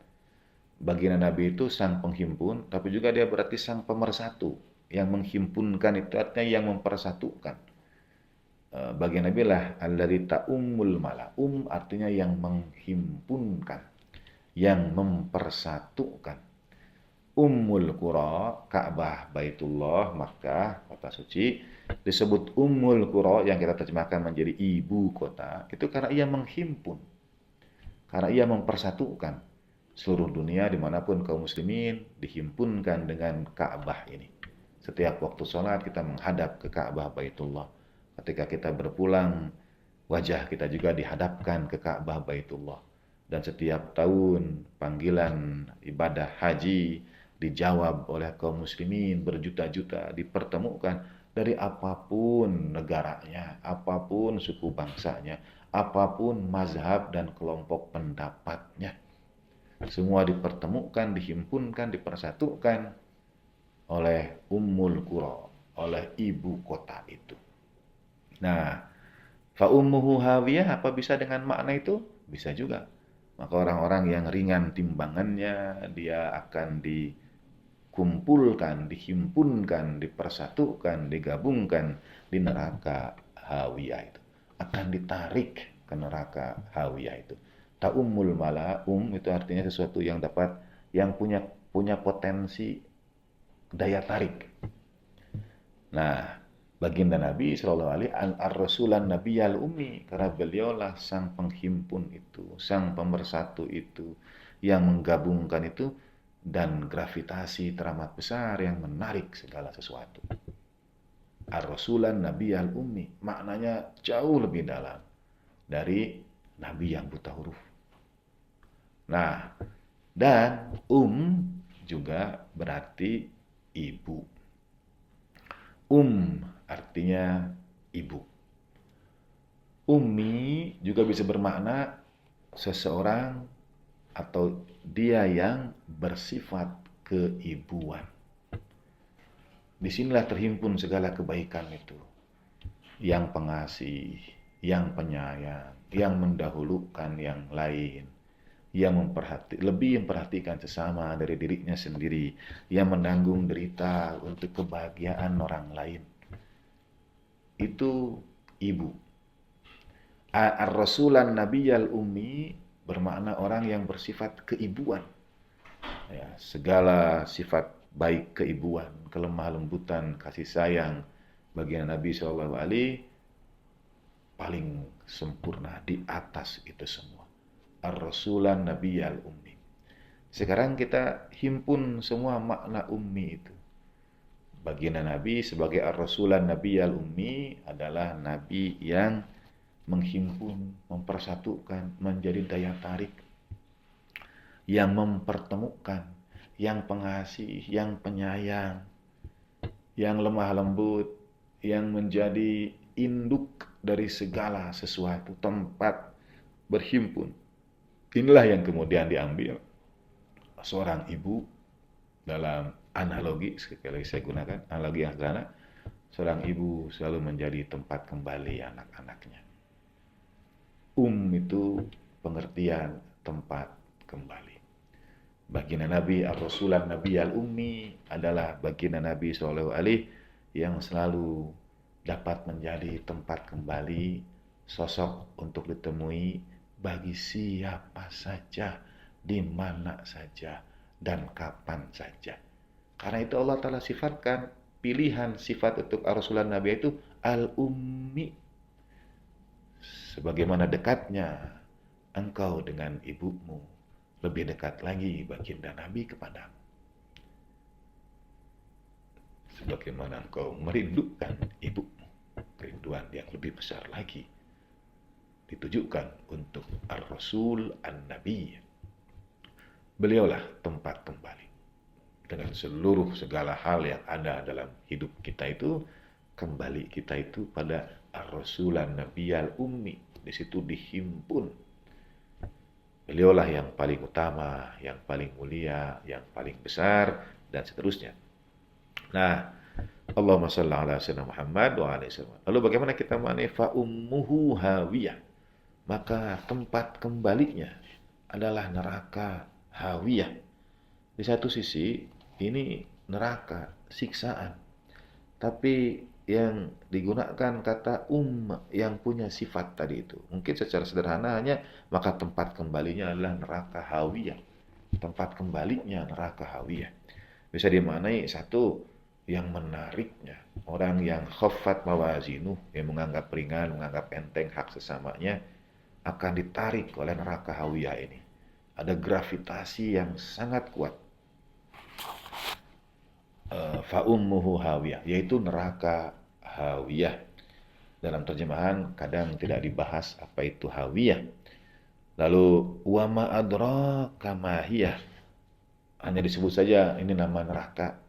Baginda Nabi itu sang penghimpun, tapi juga dia berarti sang pemersatu. Yang menghimpunkan itu artinya yang mempersatukan. Baginda Nabi lah alladzi ta'ummul mala. Artinya yang menghimpunkan, yang mempersatukan. Ummul Qura, Ka'bah, Baitullah, Makkah, kota suci, disebut Ummul Qura yang kita terjemahkan menjadi ibu kota, itu karena ia menghimpun, karena ia mempersatukan seluruh dunia dimanapun kaum muslimin dihimpunkan dengan Ka'bah ini. Setiap waktu sholat kita menghadap ke Ka'bah Baitullah. Ketika kita berpulang, wajah kita juga dihadapkan ke Ka'bah Baitullah. Dan setiap tahun panggilan ibadah haji dijawab oleh kaum muslimin berjuta-juta, dipertemukan dari apapun negaranya, apapun suku bangsanya, apapun mazhab dan kelompok pendapatnya. Semua dipertemukan, dihimpunkan, dipersatukan oleh Ummul Qura, oleh ibu kota itu. Nah, fa ummuhu hawiyah apa bisa dengan makna itu? Bisa juga. Maka orang-orang yang ringan timbangannya, dia akan dikumpulkan, dihimpunkan, dipersatukan, digabungkan di neraka hawiyah itu. Akan ditarik ke neraka hawiyah itu. Ta'ummul mala, itu artinya sesuatu yang yang punya potensi daya tarik. Nah, baginda Nabi Shallallahu Alaihi Ar-Rasulan Nabiyal Ummi, karena beliaulah sang penghimpun itu, sang pemersatu itu, yang menggabungkan itu, dan gravitasi teramat besar yang menarik segala sesuatu. Ar-Rasulan Nabiyal Ummi, maknanya jauh lebih dalam dari Nabi yang buta huruf. Nah, dan juga berarti ibu. Artinya ibu. Ummi juga bisa bermakna seseorang atau dia yang bersifat keibuan. Disinilah terhimpun segala kebaikan itu. Yang pengasih, yang penyayang, yang mendahulukan yang lain, yang lebih memperhatikan sesama dari dirinya sendiri, yang menanggung derita untuk kebahagiaan orang lain. Itu ibu. Ar-Rasulan Nabiyal Ummi bermakna orang yang bersifat keibuan. Ya, segala sifat baik keibuan, kelemah lembutan, kasih sayang bagian Nabi Shallallahu Alaihi paling sempurna di atas itu semua. Ar-Rasulan Nabiyal Ummi. Sekarang kita himpun semua makna ummi itu. Baginda Nabi sebagai Ar-Rasulan Nabiyal Ummi adalah Nabi yang menghimpun, mempersatukan, menjadi daya tarik, yang mempertemukan, yang pengasih, yang penyayang, yang lemah lembut, yang menjadi induk dari segala sesuatu, tempat berhimpun. Inilah yang kemudian diambil seorang ibu dalam analogi, sekali lagi saya gunakan analogi yang sederhana, seorang ibu selalu menjadi tempat kembali anak-anaknya. Itu pengertian tempat kembali. Baginda Nabi Ar-Rasulan Nabiyal Ummi adalah baginda Nabi SAW yang selalu dapat menjadi tempat kembali, sosok untuk ditemui bagi siapa saja, di mana saja, dan kapan saja. Karena itu Allah Ta'ala sifatkan pilihan sifat untuk Ar-Rasulan Nabi itu Al-Ummi. Sebagaimana dekatnya engkau dengan ibumu, lebih dekat lagi baginda Nabi kepadamu. Sebagaimana engkau merindukan ibumu, kerinduan yang lebih besar lagi ditujukan untuk Ar-Rasul An-Nabi. Beliaulah tempat kembali. Dengan segala hal yang ada dalam hidup kita itu, kembali kita itu pada Ar-Rasulan Nabiyal Ummi. Di situ dihimpun. Beliaulah yang paling utama, yang paling mulia, yang paling besar, dan seterusnya. Nah, Allahumma shalli ala sayyidina Muhammad wa alaihi wasallam. Lalu bagaimana kita maknai fa ummuhu hawiyah? Maka tempat kembalinya adalah neraka hawiyah. Di satu sisi ini neraka, siksaan. Tapi yang digunakan kata yang punya sifat tadi itu. Mungkin secara sederhana hanya maka tempat kembalinya adalah neraka hawiyah. Tempat kembalinya neraka hawiyah. Bisa dimaknai satu, yang menariknya. Orang yang khaffat mawazinu, yang menganggap ringan, menganggap enteng hak sesamanya, akan ditarik oleh neraka hawiyah ini. Ada gravitasi yang sangat kuat. Fa'ummuhu hawiyah, yaitu neraka hawiyah. Dalam terjemahan kadang tidak dibahas apa itu hawiyah. Lalu wa ma adraka ma hiyah, hanya disebut saja ini nama neraka.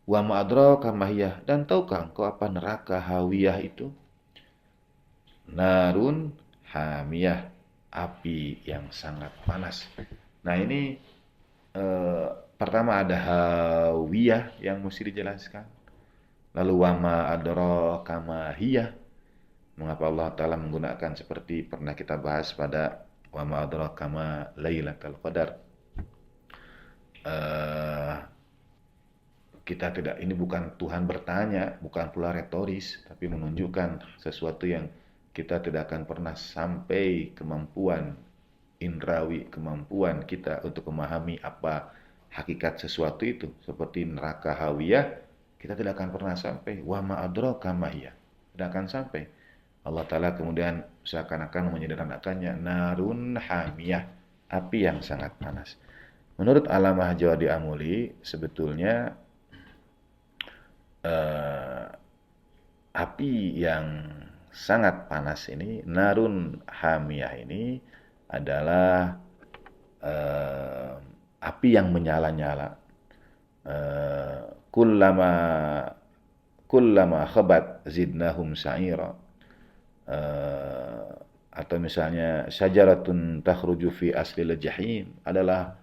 Wa ma adraka ma hiyah, dan tahukah engkau apa neraka hawiyah itu? Narun hamiyah, api yang sangat panas. Nah ini pertama ada hawiyah yang mesti dijelaskan. Lalu wama adraka ma hiyah. Mengapa Allah Ta'ala menggunakan seperti pernah kita bahas pada wama adraka ma lailatul qadar. Kita ini bukan Tuhan bertanya, bukan pula retoris, tapi menunjukkan sesuatu yang kita tidak akan pernah sampai kemampuan indrawi, kemampuan kita untuk memahami apa hakikat sesuatu itu. Seperti neraka hawiyah, kita tidak akan pernah sampai. Wa ma adraka ma hiya. Tidak akan sampai. Allah Ta'ala kemudian seakan-akan menyederhanakannya, narun hamiyah, api yang sangat panas. Menurut Alamah Jawadi Amuli, sebetulnya api yang sangat panas ini, narun hamiyah ini adalah api yang menyala-nyala. Kullama khabat zidnahum sa'ira. Atau misalnya syajaratun takhruju fi aslil jahim, adalah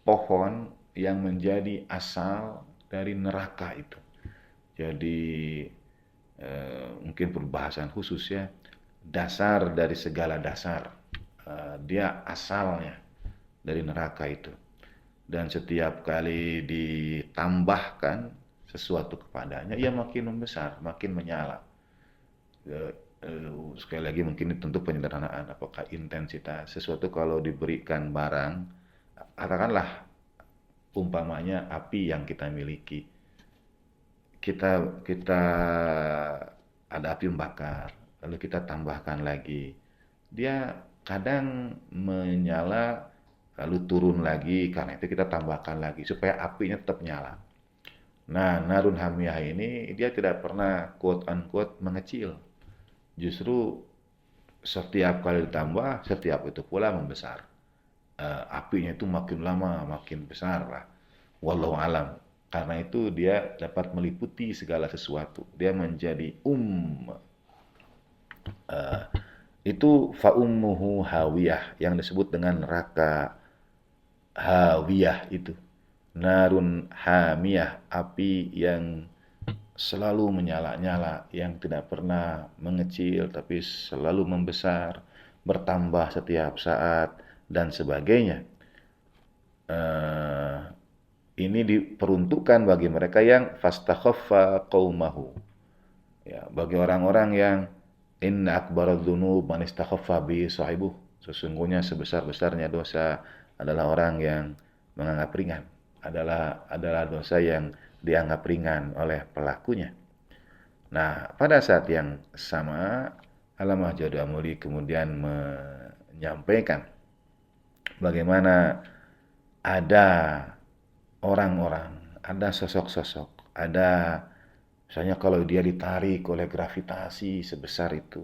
pohon yang menjadi asal dari neraka itu. Jadi mungkin perbahasan khusus ya, dasar dari segala dasar. Dia asalnya dari neraka itu. Dan setiap kali ditambahkan sesuatu kepadanya, ia makin membesar, makin menyala. Sekali lagi mungkin itu tentu penyederhanaan, apakah intensitas sesuatu kalau diberikan barang, katakanlah umpamanya api yang kita miliki, kita ada api membakar, lalu kita tambahkan lagi, dia kadang menyala lalu turun lagi, karena itu kita tambahkan lagi supaya apinya tetap nyala. Nah, narun hamiyah ini dia tidak pernah quote unquote mengecil. Justru setiap kali ditambah, setiap itu pula membesar. Apinya itu makin lama makin besar lah. Wallahu alam. Karena itu dia dapat meliputi segala sesuatu. Dia menjadi itu fa'ummuhu hawiyah yang disebut dengan neraka hawiyah itu. Narun hamiyah, api yang selalu menyala-nyala, yang tidak pernah mengecil tapi selalu membesar, bertambah setiap saat dan sebagainya. Ini diperuntukkan bagi mereka yang fastakhaffa qaumahu. Ya, bagi orang-orang yang inna akbarad dzunub man istakhaffa bi sahibuh. Sesungguhnya sebesar-besarnya dosa adalah orang yang menganggap ringan. Adalah dosa yang dianggap ringan oleh pelakunya. Nah, pada saat yang sama, Alamah Jawadi Amuli kemudian menyampaikan bagaimana ada orang-orang, ada sosok-sosok, ada misalnya kalau dia ditarik oleh gravitasi sebesar itu,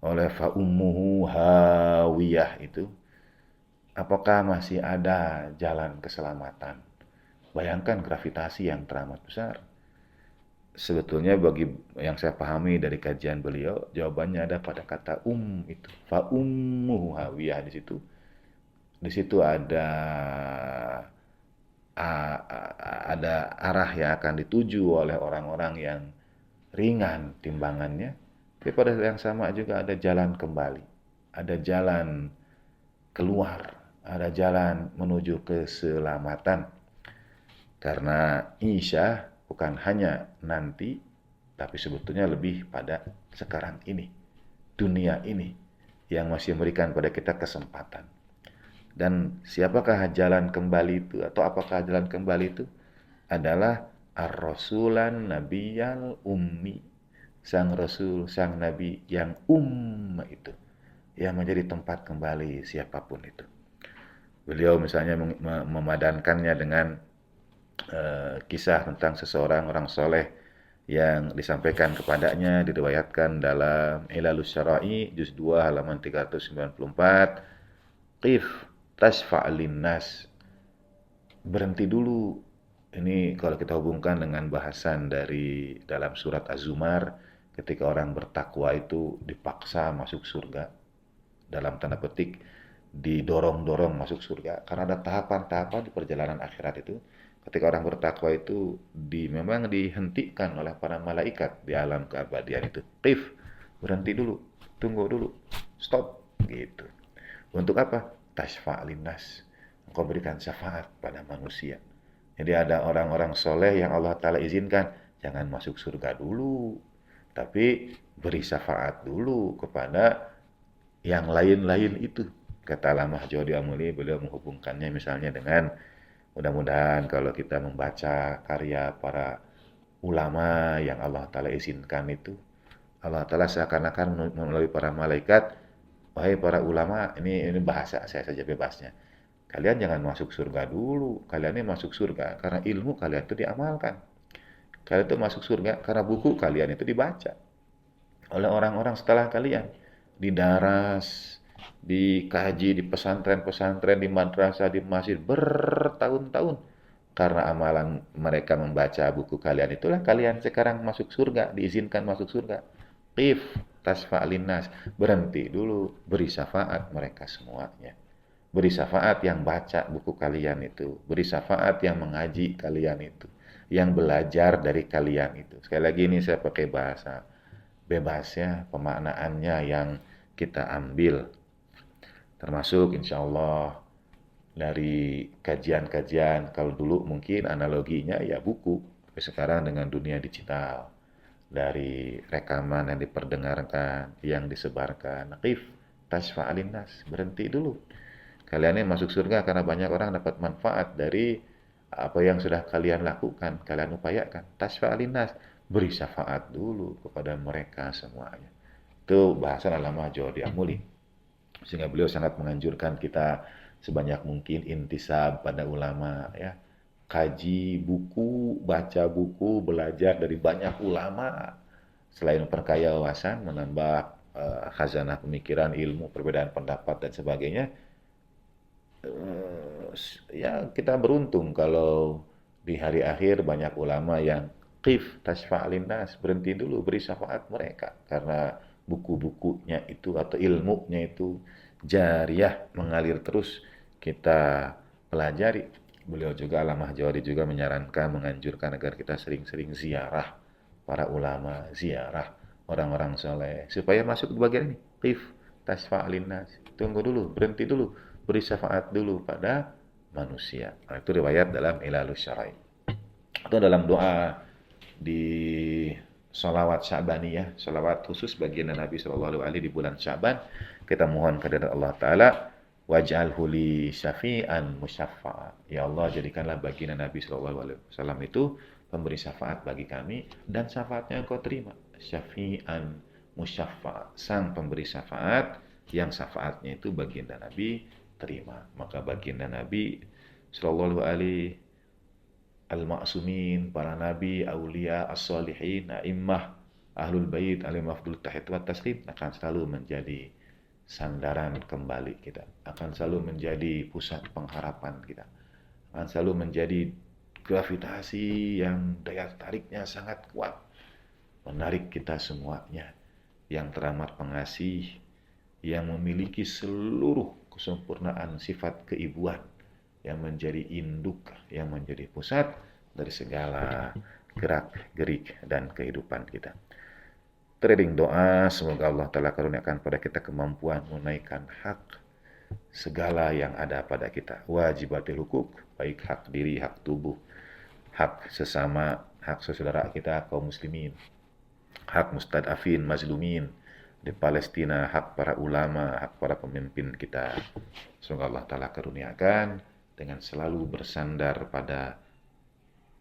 oleh fa'ummuhu hawiyah itu, apakah masih ada jalan keselamatan? Bayangkan gravitasi yang teramat besar. Sebetulnya bagi yang saya pahami dari kajian beliau, jawabannya ada pada kata itu. Fa'ummuhu hawiyah di situ. Di situ ada arah yang akan dituju oleh orang-orang yang ringan timbangannya. Tapi pada saat yang sama juga ada jalan kembali. Ada jalan keluar. Ada jalan menuju keselamatan. Karena insya bukan hanya nanti, tapi sebetulnya lebih pada sekarang ini. Dunia ini yang masih memberikan pada kita kesempatan. Dan siapakah jalan kembali itu, atau apakah jalan kembali itu? Adalah ar-rasulan nabiyal ummi. Sang Rasul, sang Nabi yang itu. Yang menjadi tempat kembali siapapun itu. Beliau misalnya memadankannya dengan kisah tentang seseorang orang soleh yang disampaikan kepadanya, diriwayatkan dalam Ilalus Syara'i juz 2 halaman 394. Qif tasfa'lin nas, berhenti dulu. Ini kalau kita hubungkan dengan bahasan dari dalam surat Az-Zumar, ketika orang bertakwa itu dipaksa masuk surga, dalam tanda petik didorong-dorong masuk surga, karena ada tahapan-tahapan di perjalanan akhirat itu. Ketika orang bertakwa itu memang dihentikan oleh para malaikat di alam keabadian itu. Qif, berhenti dulu, tunggu dulu, stop, gitu. Untuk apa? Tasfa' linnas. Engkau berikan syafaat pada manusia. Jadi ada orang-orang soleh yang Allah Ta'ala izinkan, jangan masuk surga dulu. Tapi beri syafaat dulu kepada yang lain-lain itu. Kata Allamah Jodi Amuli, beliau menghubungkannya misalnya dengan mudah-mudahan kalau kita membaca karya para ulama yang Allah Ta'ala izinkan itu, Allah Ta'ala seakan-akan melalui para malaikat, wahai para ulama, ini bahasa saya saja bebasnya. Kalian jangan masuk surga dulu, kalian ini masuk surga karena ilmu kalian itu diamalkan. Kalian itu masuk surga karena buku kalian itu dibaca oleh orang-orang setelah kalian. Di daras, dikaji di pesantren-pesantren, di madrasah, di masjid bertahun-tahun. Karena amalan mereka membaca buku kalian itulah kalian sekarang masuk surga, diizinkan masuk surga. Qif tasfa'linas, berhenti dulu, beri syafaat mereka semuanya. Beri syafaat yang baca buku kalian itu, beri syafaat yang mengaji kalian itu, yang belajar dari kalian itu. Sekali lagi ini saya pakai bahasa bebas ya, pemaknaannya yang kita ambil. Termasuk insya Allah dari kajian-kajian, kalau dulu mungkin analoginya ya buku, tapi sekarang dengan dunia digital, dari rekaman yang diperdengarkan, yang disebarkan, qif tasfa'alin nas, berhenti dulu. Kalian ini masuk surga karena banyak orang dapat manfaat dari apa yang sudah kalian lakukan, kalian upayakan. Tasfa'alin nas, beri syafaat dulu kepada mereka semuanya. Itu bahasa Allamah Jawadi Amuli. Sehingga beliau sangat menganjurkan kita sebanyak mungkin intisab pada ulama ya. Kaji buku, baca buku, belajar dari banyak ulama. Selain perkaya wawasan, menambah khazanah pemikiran, ilmu, perbedaan pendapat dan sebagainya. Ya kita beruntung kalau di hari akhir banyak ulama yang qif tasfa'alin nas, berhenti dulu beri syafaat mereka karena buku-bukunya itu atau ilmunya itu jariyah mengalir terus kita pelajari. Beliau juga Allamah Jawadi juga menyarankan menganjurkan agar kita sering-sering ziarah para ulama, ziarah orang-orang soleh supaya masuk ke bagian ini qif tasfa'alin nas. Tunggu dulu, berhenti dulu, beri syafaat dulu pada manusia. Nah, itu riwayat dalam Ilalus Syar'i. Atau dalam doa di salawat Sya'baniyah, salawat khusus baginda Nabi Shallallahu Alaihi di bulan Sya'ban, kita mohon kepada Allah Ta'ala, waj'alhu li syafi'an musyaffa'a. Ya Allah, jadikanlah baginda Nabi Shallallahu Alaihi Wasallam itu pemberi syafaat bagi kami dan syafaatnya engkau terima. Syafi'an musyaffa'a, sang pemberi syafaat yang syafaatnya itu baginda Nabi terima. Maka baginda Nabi Shallallahu Alaihi al-ma'sumin, para nabi, aulia, as-salihin, a'immah, ahlul bait, alim afdul tahiyat wa taslim akan selalu menjadi sandaran kembali kita, akan selalu menjadi pusat pengharapan kita, akan selalu menjadi gravitasi yang daya tariknya sangat kuat, menarik kita semuanya, yang teramat pengasih, yang memiliki seluruh kesempurnaan sifat keibuan, yang menjadi induk, yang menjadi pusat dari segala gerak-gerik dan kehidupan kita. Trading doa, semoga Allah Ta'ala karuniakan pada kita kemampuan menunaikan hak segala yang ada pada kita. Wajibatil hukuk, baik hak diri, hak tubuh, hak sesama, hak saudara kita, kaum muslimin, hak mustadafin, mazlumin, di Palestina, hak para ulama, hak para pemimpin kita. Semoga Allah Ta'ala karuniakan dengan selalu bersandar pada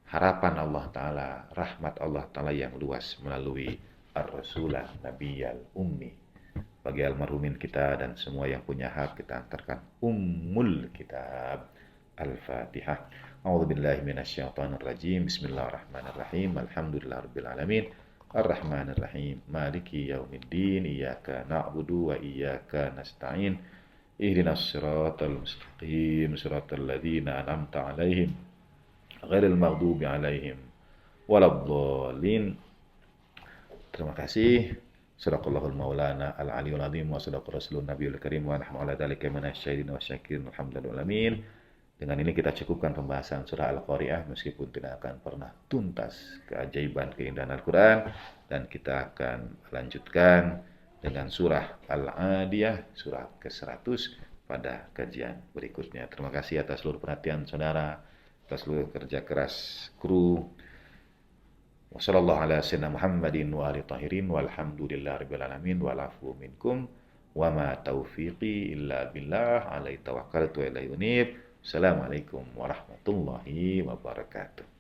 harapan Allah Ta'ala, rahmat Allah Ta'ala yang luas melalui Ar-Rasulah Nabiyal Ummi. Bagi almarhumin kita dan semua yang punya hak, kita antarkan Ummul Kitab. Al-Fatihah. A'udzubillahi minasyaitonirrajim. Bismillahirrahmanirrahim. Alhamdulillahirabbil alamin. Ar-Rahmanirrahim. Maliki yaumiddin. Iyyaka na'budu wa iyyaka nasta'in. Ihdinas siratal mustaqim, siratal ladzina an'amta 'alaihim ghairil maghdubi 'alaihim waladdallin. Terima kasih. Shadaqallahul maulana al-aliyul azim wa shadaqa rasulun nabiyul karim wa nahnu 'ala dzalika minasyahidin wa syakirin alhamdulillah alamin. Dengan ini kita cukupkan pembahasan surah Al-Qari'ah meskipun tidak akan pernah tuntas keajaiban keindahan Al-Qur'an, dan kita akan lanjutkan dengan surah Al-Adiyah, surah ke-100 pada kajian berikutnya. Terima kasih atas seluruh perhatian saudara, atas seluruh kerja keras kru Wassallallahu ala sayyidina Muhammadin wa ali tahirin walhamdulillahirabbil alamin wal afu minkum wa ma taufiqi illa billah alaihi tawakkaltu wa ilaihi unib. Assalamualaikum warahmatullahi wabarakatuh.